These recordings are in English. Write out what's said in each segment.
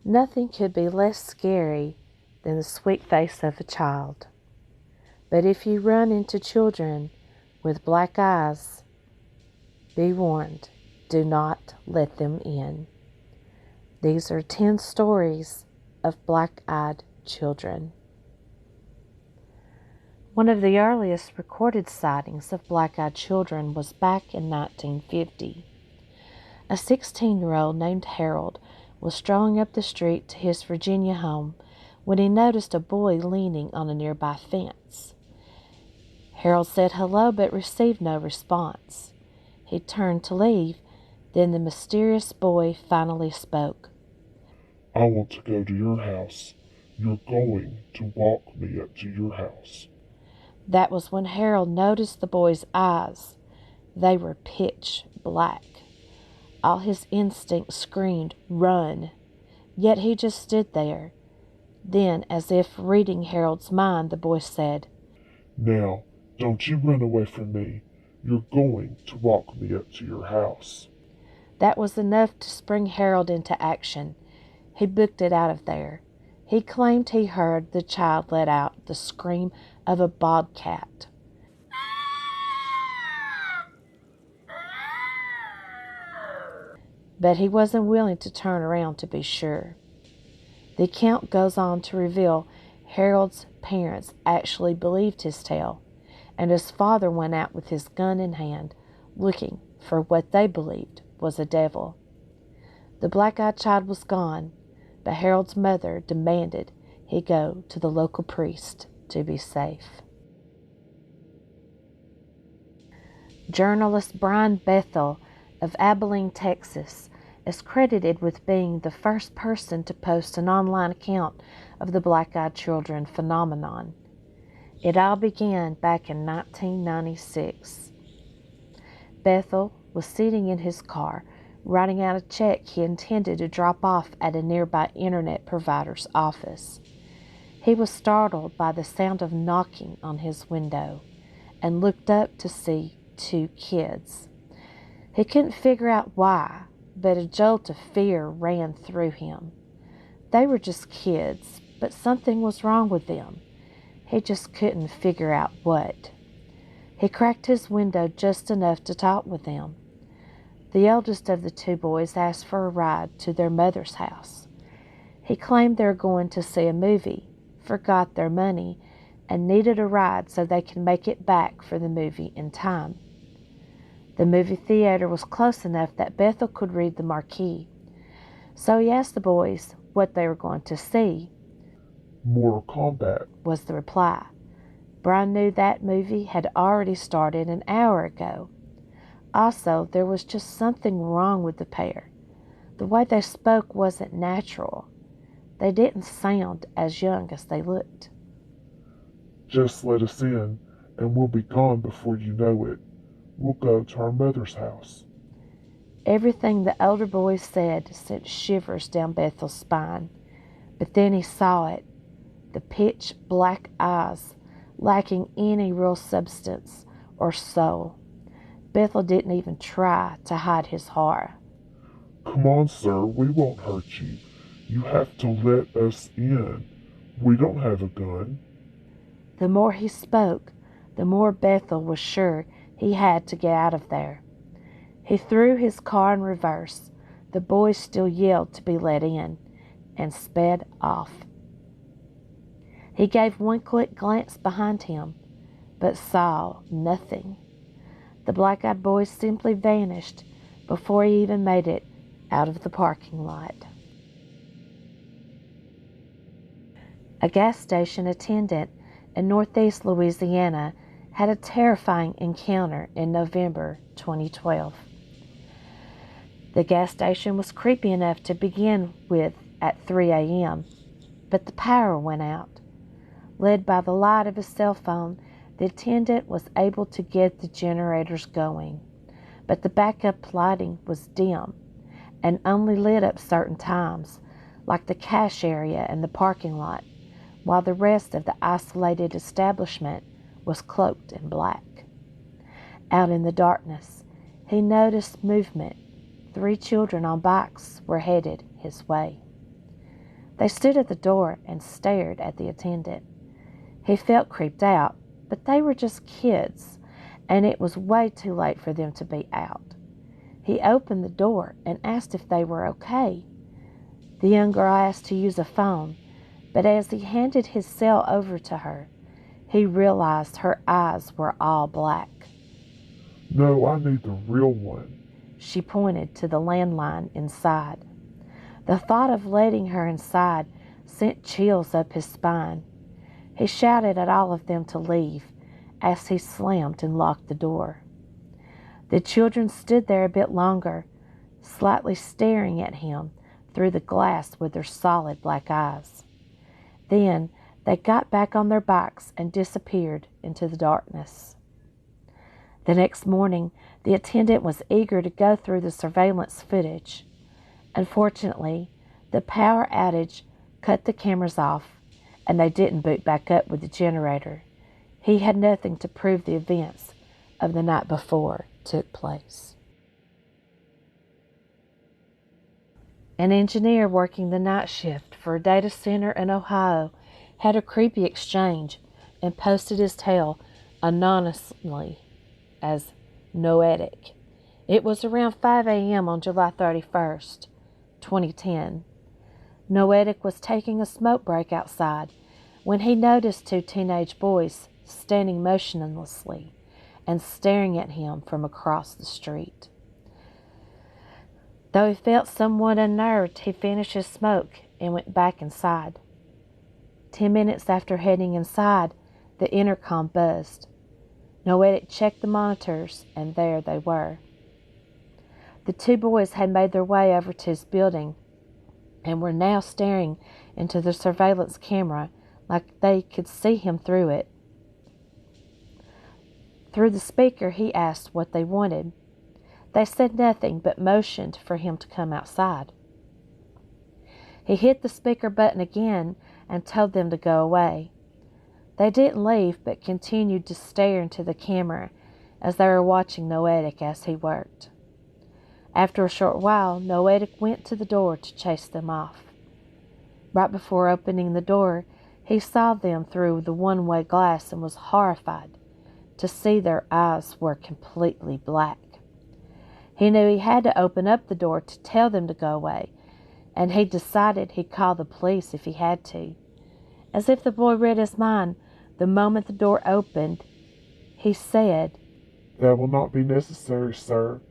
Nothing could be less scary than the sweet face of a child. But if you run into children with black eyes, be warned, do not let them in. These are 10 stories of black-eyed children. One of the earliest recorded sightings of black-eyed children was back in 1950. A 16-year-old named Harold was strolling up the street to his Virginia home when he noticed a boy leaning on a nearby fence. Harold said hello but received no response. He turned to leave, then the mysterious boy finally spoke. "I want to go to your house. You're going to walk me up to your house." That was when Harold noticed the boy's eyes. They were pitch black. All his instincts screamed, "Run!" Yet he just stood there. Then, as if reading Harold's mind, the boy said, "Now, don't you run away from me. You're going to walk me up to your house." That was enough to spring Harold into action. He booked it out of there. He claimed he heard the child let out the scream of a bobcat. But he wasn't willing to turn around to be sure. The account goes on to reveal Harold's parents actually believed his tale, and his father went out with his gun in hand, looking for what they believed was a devil. The black-eyed child was gone, but Harold's mother demanded he go to the local priest to be safe. Journalist Brian Bethel of Abilene, Texas, is credited with being the first person to post an online account of the black-eyed children phenomenon. It all began back in 1996. Bethel was sitting in his car, writing out a check he intended to drop off at a nearby internet provider's office. He was startled by the sound of knocking on his window and looked up to see 2 kids. He couldn't figure out why, but a jolt of fear ran through him. They were just kids, but something was wrong with them. He just couldn't figure out what. He cracked his window just enough to talk with them. The eldest of the 2 boys asked for a ride to their mother's house. He claimed they were going to see a movie, forgot their money, and needed a ride so they could make it back for the movie in time. The movie theater was close enough that Bethel could read the marquee. So he asked the boys what they were going to see. "Mortal Kombat," was the reply. Brian knew that movie had already started an hour ago. Also, there was just something wrong with the pair. The way they spoke wasn't natural. They didn't sound as young as they looked. "Just let us in, and we'll be gone before you know it. We'll go to our mother's house." Everything the older boy said sent shivers down Bethel's spine. But then he saw it. The pitch black eyes, lacking any real substance or soul. Bethel didn't even try to hide his horror. "Come on, sir, we won't hurt you. You have to let us in. We don't have a gun." The more he spoke, the more Bethel was sure he had to get out of there. He threw his car in reverse. The boys still yelled to be let in, and sped off. He gave one quick glance behind him, but saw nothing. The black-eyed boy simply vanished before he even made it out of the parking lot. A gas station attendant in Northeast Louisiana had a terrifying encounter in November 2012. The gas station was creepy enough to begin with at 3 a.m., but the power went out. Led by the light of his cell phone, the attendant was able to get the generators going, but the backup lighting was dim and only lit up certain times, like the cash area and the parking lot, while the rest of the isolated establishment was cloaked in black. Out in the darkness, he noticed movement. 3 children on bikes were headed his way. They stood at the door and stared at the attendant. He felt creeped out, but they were just kids, and it was way too late for them to be out. He opened the door and asked if they were okay. The young girl asked to use a phone, but as he handed his cell over to her, he realized her eyes were all black. No, I need the real one. She pointed to the landline inside. The thought of letting her inside sent chills up his spine. He shouted at all of them to leave as he slammed and locked the door. The children stood there a bit longer, slightly staring at him through the glass with their solid black eyes. Then they got back on their bikes and disappeared into the darkness. The next morning, the attendant was eager to go through the surveillance footage. Unfortunately, the power outage cut the cameras off, and they didn't boot back up with the generator. He had nothing to prove the events of the night before took place. An engineer working the night shift for a data center in Ohio had a creepy exchange and posted his tale anonymously as noetic. It was around 5 a.m. on July 31st, 2010. Noetic was taking a smoke break outside when he noticed two teenage boys standing motionlessly and staring at him from across the street. Though he felt somewhat unnerved, he finished his smoke and went back inside. 10 minutes after heading inside, the intercom buzzed. Noetic checked the monitors, and there they were. The two boys had made their way over to his building and were now staring into the surveillance camera like they could see him through it. Through the speaker, he asked what they wanted. They said nothing, but motioned for him to come outside. He hit the speaker button again and told them to go away. They didn't leave, but continued to stare into the camera as they were watching Noetic as he worked. After a short while, Noetic went to the door to chase them off. Right before opening the door, he saw them through the one-way glass and was horrified to see their eyes were completely black. He knew he had to open up the door to tell them to go away, and he decided he'd call the police if he had to. As if the boy read his mind, the moment the door opened, he said, That will not be necessary, sir.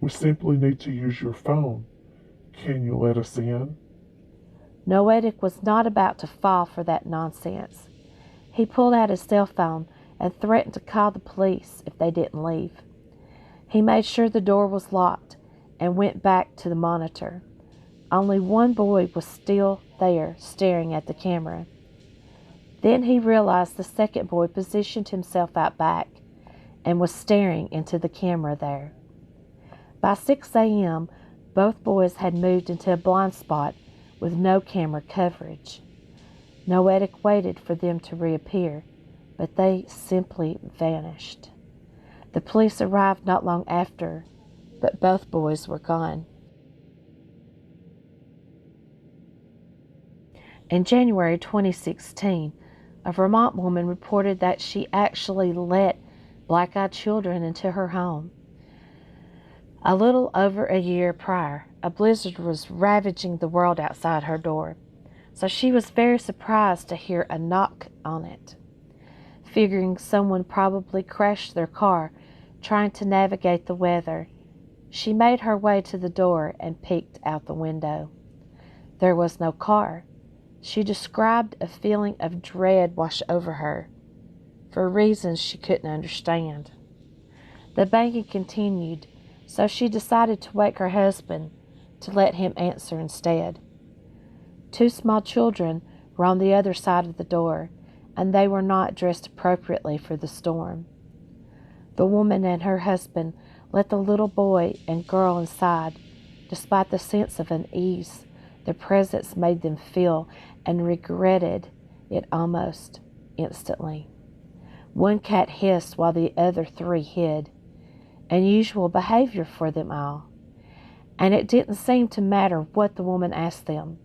We simply need to use your phone. Can you let us in? Noetic was not about to fall for that nonsense. He pulled out his cell phone and threatened to call the police if they didn't leave. He made sure the door was locked and went back to the monitor. Only one boy was still there, staring at the camera. Then he realized the second boy positioned himself out back and was staring into the camera there. By 6 a.m., both boys had moved into a blind spot with no camera coverage. Noetic waited for them to reappear, but they simply vanished. The police arrived not long after, but both boys were gone. In January 2016, a Vermont woman reported that she actually let black-eyed children into her home. A little over a year prior, a blizzard was ravaging the world outside her door, so she was very surprised to hear a knock on it. Figuring someone probably crashed their car trying to navigate the weather, she made her way to the door and peeked out the window. There was no car. She described a feeling of dread wash over her, for reasons she couldn't understand. The banging continued, so she decided to wake her husband to let him answer instead. Two small children were on the other side of the door, and they were not dressed appropriately for the storm. The woman and her husband let the little boy and girl inside, despite the sense of unease their presence made them feel, and regretted it almost instantly. One cat hissed while the other three hid, unusual behavior for them all, and it didn't seem to matter what the woman asked them.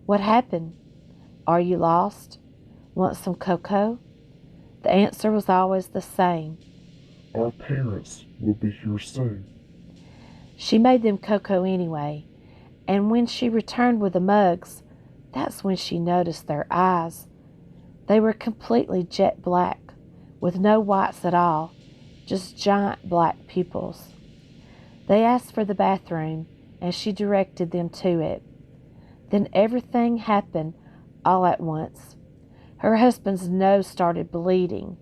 What happened? Are you lost? Want some cocoa? The answer was always the same. Our parents will be here soon. She made them cocoa anyway, and when she returned with the mugs, that's when she noticed their eyes. They were completely jet black, with no whites at all, just giant black pupils. They asked for the bathroom, and she directed them to it. Then everything happened all at once. Her husband's nose started bleeding.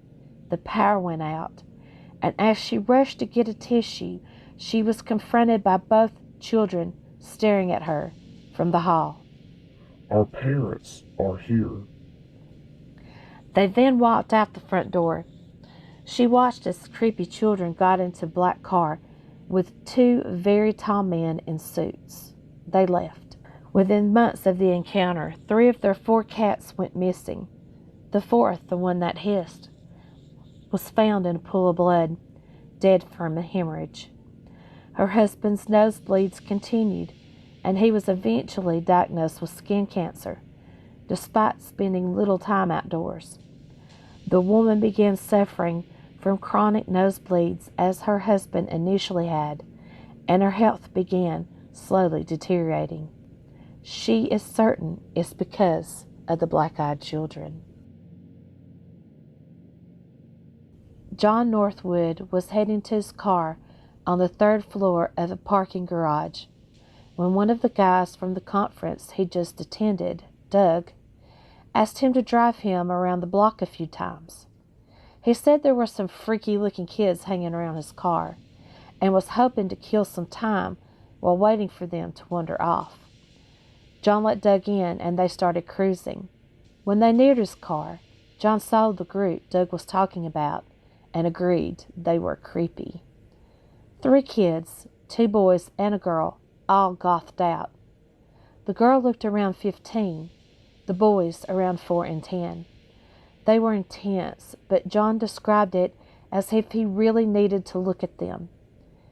The power went out, and as she rushed to get a tissue, she was confronted by both children staring at her from the hall. Our parents are here. They then walked out the front door. She watched as creepy children got into a black car with two very tall men in suits. They left. Within months of the encounter, 3 of their 4 cats went missing. The 4th, the one that hissed, was found in a pool of blood, dead from a hemorrhage. Her husband's nosebleeds continued, and he was eventually diagnosed with skin cancer, despite spending little time outdoors. The woman began suffering from chronic nosebleeds as her husband initially had, and her health began slowly deteriorating. She is certain it's because of the black-eyed children. John Northwood was heading to his car on the 3rd floor of a parking garage when one of the guys from the conference he just attended, Doug, asked him to drive him around the block a few times. He said there were some freaky-looking kids hanging around his car and was hoping to kill some time while waiting for them to wander off. John let Doug in, and they started cruising. When they neared his car, John saw the group Doug was talking about and agreed they were creepy. 3 kids, 2 boys and a girl, all gothed out. The girl looked around 15, the boys around 4 and 10. They were intense, but John described it as if he really needed to look at them.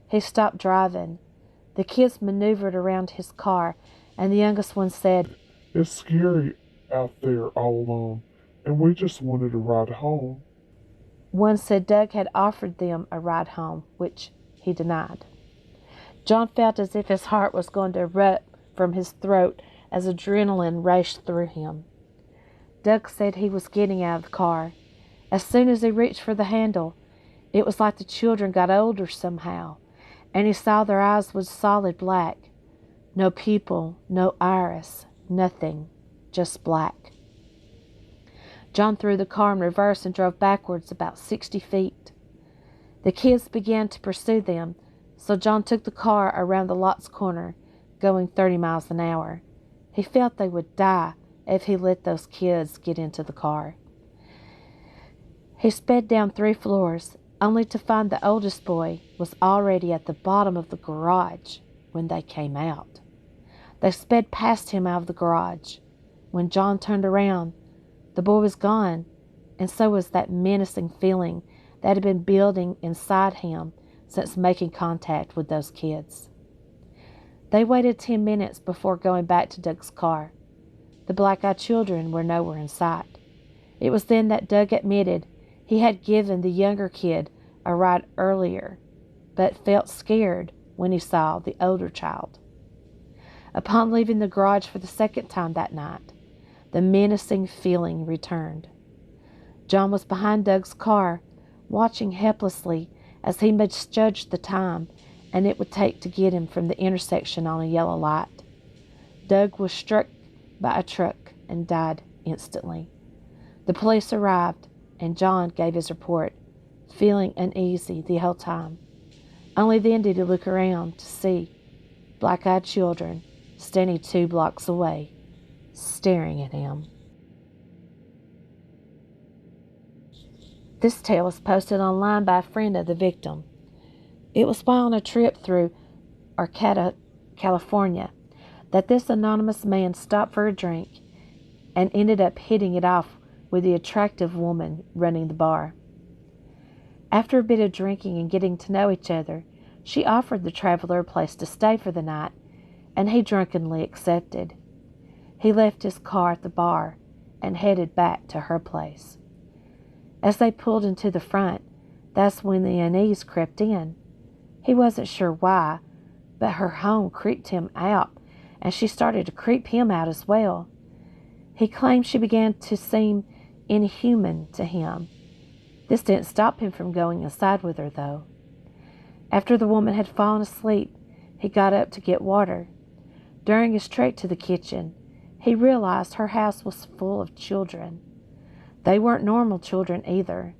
He stopped driving. The kids maneuvered around his car, and the youngest one said, It's scary out there all alone, and we just wanted a ride home. One said Doug had offered them a ride home, which he denied. John felt as if his heart was going to erupt from his throat as adrenaline raced through him. Doug said he was getting out of the car. As soon as he reached for the handle, it was like the children got older somehow, and he saw their eyes was solid black. No pupil, no iris, nothing, just black. John threw the car in reverse and drove backwards about 60 feet. The kids began to pursue them, so John took the car around the lot's corner, going 30 miles an hour. He felt they would die if he let those kids get into the car. He sped down 3 floors, only to find the oldest boy was already at the bottom of the garage when they came out. They sped past him out of the garage. When John turned around, the boy was gone, and so was that menacing feeling that had been building inside him since making contact with those kids. They waited 10 minutes before going back to Doug's car. The black-eyed children were nowhere in sight. It was then that Doug admitted he had given the younger kid a ride earlier, but felt scared when he saw the older child. Upon leaving the garage for the 2nd time that night, the menacing feeling returned. John was behind Doug's car, watching helplessly as he misjudged the time and it would take to get him from the intersection on a yellow light. Doug was struck by a truck and died instantly. The police arrived, and John gave his report, feeling uneasy the whole time. Only then did he look around to see black-eyed children standing 2 blocks away, staring at him. This tale was posted online by a friend of the victim. It was while on a trip through Arcata, California, that this anonymous man stopped for a drink and ended up hitting it off with the attractive woman running the bar. After a bit of drinking and getting to know each other, she offered the traveler a place to stay for the night, and he drunkenly accepted. He left his car at the bar and headed back to her place. As they pulled into the front, that's when the unease crept in. He wasn't sure why, but her home creeped him out, and she started to creep him out as well. He claimed she began to seem inhuman to him. This didn't stop him from going inside with her, though. After the woman had fallen asleep, he got up to get water. During his trek to the kitchen, he realized her house was full of children. They weren't normal children either.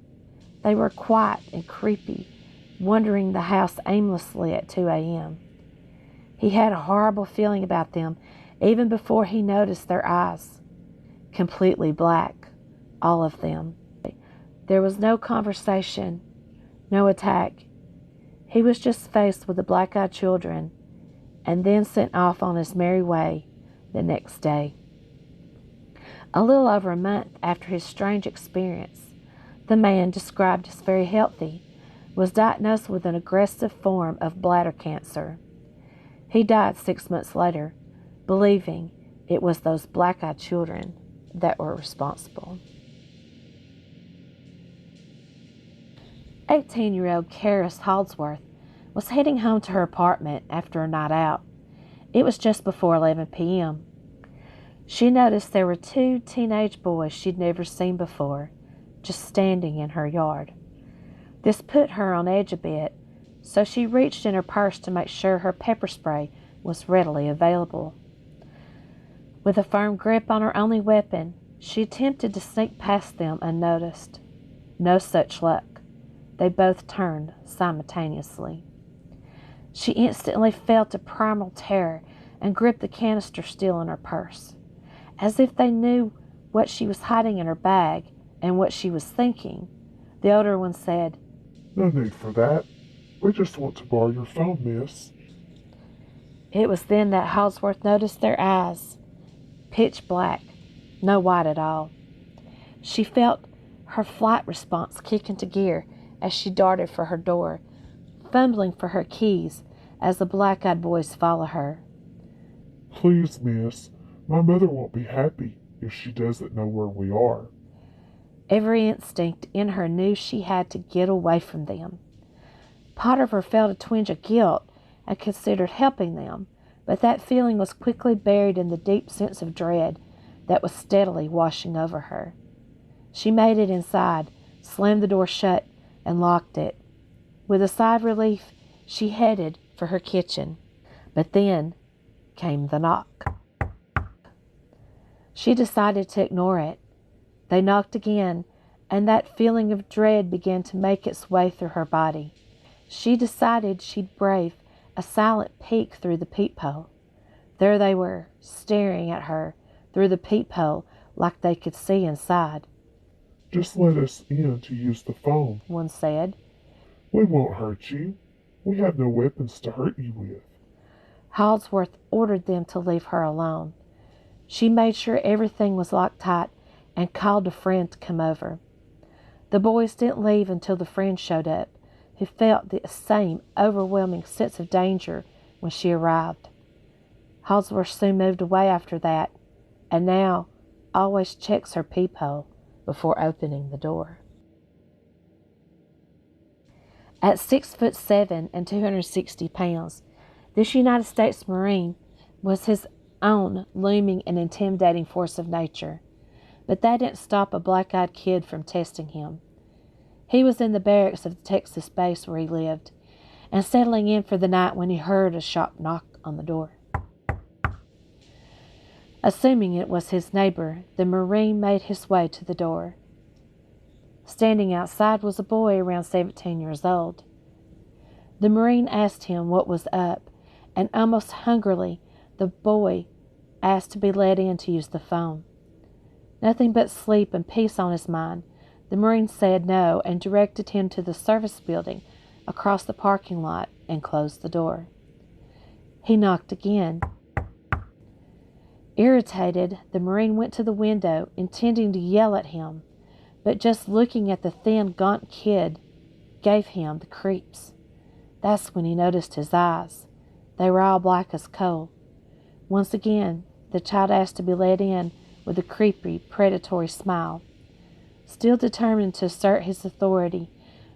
They were quiet and creepy, wandering the house aimlessly at 2 a.m. He had a horrible feeling about them even before he noticed their eyes. Completely black, all of them. There was no conversation, no attack. He was just faced with the black-eyed children and then sent off on his merry way the next day. A little over a month after his strange experience, the man, described as very healthy, was diagnosed with an aggressive form of bladder cancer. He died 6 months later, believing it was those black-eyed children that were responsible. 18-year-old Charis Holdsworth was heading home to her apartment after a night out. It was just before 11 p.m. She noticed there were 2 teenage boys she'd never seen before, just standing in her yard. This put her on edge a bit, so she reached in her purse to make sure her pepper spray was readily available. With a firm grip on her only weapon, she attempted to sneak past them unnoticed. No such luck. They both turned simultaneously. She instantly felt a primal terror and gripped the canister still in her purse. As if they knew what she was hiding in her bag and what she was thinking, the older one said, "No need for that. We just want to borrow your phone, miss." It was then that Holdsworth noticed their eyes. Pitch black, no white at all. She felt her flight response kick into gear as she darted for her door, fumbling for her keys as the black-eyed boys followed her. "Please, miss, my mother won't be happy if she doesn't know where we are." Every instinct in her knew she had to get away from them. Part of her felt a twinge of guilt and considered helping them, but that feeling was quickly buried in the deep sense of dread that was steadily washing over her. She made it inside, slammed the door shut, and locked it. With a sigh of relief, she headed for her kitchen. But then came the knock. She decided to ignore it. They knocked again, and that feeling of dread began to make its way through her body. She decided she'd brave a silent peek through the peephole. There they were, staring at her through the peephole like they could see inside. "Just let us in to use the phone," one said. "We won't hurt you. We have no weapons to hurt you with." Holdsworth ordered them to leave her alone. She made sure everything was locked tight and called a friend to come over. The boys didn't leave until the friend showed up, who felt the same overwhelming sense of danger when she arrived. Holdsworth soon moved away after that, and now always checks her peephole before opening the door. At 6'7" and 260 pounds, this United States Marine was his own looming and intimidating force of nature. But that didn't stop a black-eyed kid from testing him. He was in the barracks of the Texas base where he lived, and settling in for the night when he heard a sharp knock on the door. Assuming it was his neighbor, the Marine made his way to the door. Standing outside was a boy around 17 years old. The Marine asked him what was up, and almost hungrily the boy asked to be let in to use the phone. Nothing but sleep and peace on his mind, the Marine said no and directed him to the service building across the parking lot and closed the door. He knocked again. Irritated, the Marine went to the window, intending to yell at him, but just looking at the thin, gaunt kid gave him the creeps. That's when he noticed his eyes. They were all black as coal. Once again, the child asked to be let in with a creepy, predatory smile. Still determined to assert his authority,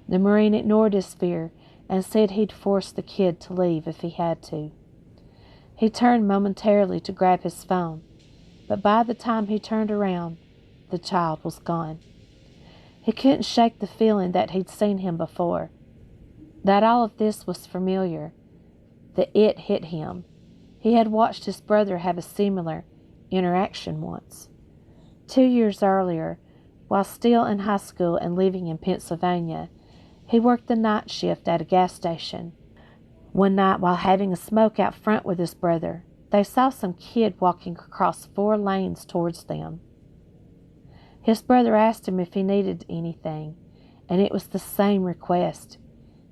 the Marine ignored his fear and said he'd force the kid to leave if he had to. He turned momentarily to grab his phone, but by the time he turned around, the child was gone. He couldn't shake the feeling that he'd seen him before, that all of this was familiar. The it hit him. He had watched his brother have a similar interaction once. 2 years earlier, while still in high school and living in Pennsylvania, he worked the night shift at a gas station. One night, while having a smoke out front with his brother, they saw some kid walking across 4 lanes towards them. His brother asked him if he needed anything, and it was the same request.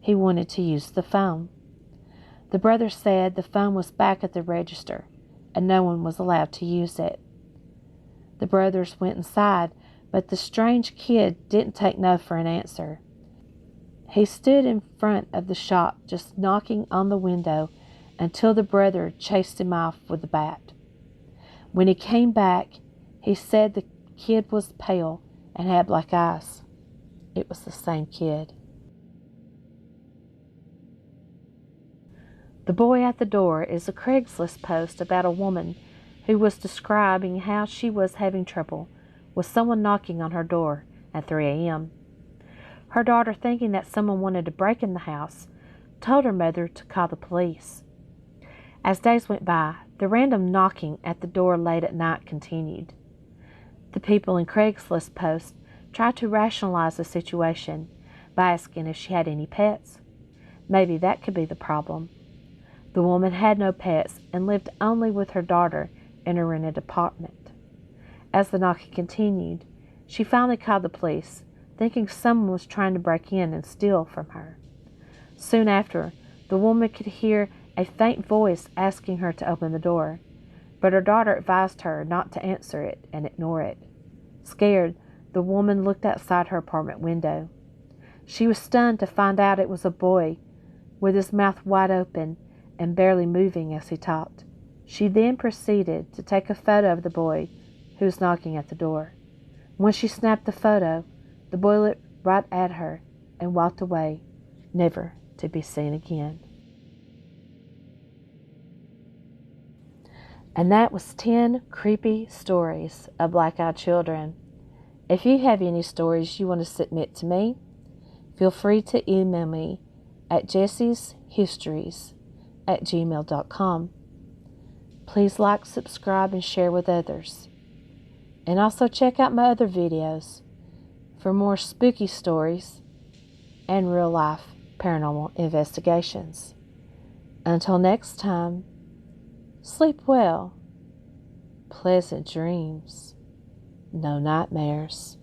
He wanted to use the phone. The brother said the phone was back at the register, and no one was allowed to use it. The brothers went inside, but the strange kid didn't take no for an answer. He stood in front of the shop, just knocking on the window until the brother chased him off with a bat. When he came back, he said the kid was pale and had black eyes. It was the same kid. The Boy at the Door is a Craigslist post about a woman who was describing how she was having trouble with someone knocking on her door at 3 a.m. Her daughter, thinking that someone wanted to break in the house, told her mother to call the police. As days went by, the random knocking at the door late at night continued. The people in Craigslist post tried to rationalize the situation by asking if she had any pets. Maybe that could be the problem. The woman had no pets and lived only with her daughter in a rented apartment. As the knocking continued, she finally called the police, thinking someone was trying to break in and steal from her. Soon after, the woman could hear a faint voice asking her to open the door, but her daughter advised her not to answer it and ignore it. Scared, the woman looked outside her apartment window. She was stunned to find out it was a boy with his mouth wide open and barely moving as he talked. She then proceeded to take a photo of the boy who was knocking at the door. When she snapped the photo, the boy looked right at her and walked away, never to be seen again. And that was 10 creepy stories of black-eyed children. If you have any stories you want to submit to me, feel free to email me at jessieshistories@gmail.com. Please like, subscribe, and share with others. And also check out my other videos for more spooky stories and real-life paranormal investigations. Until next time, sleep well, pleasant dreams, no nightmares.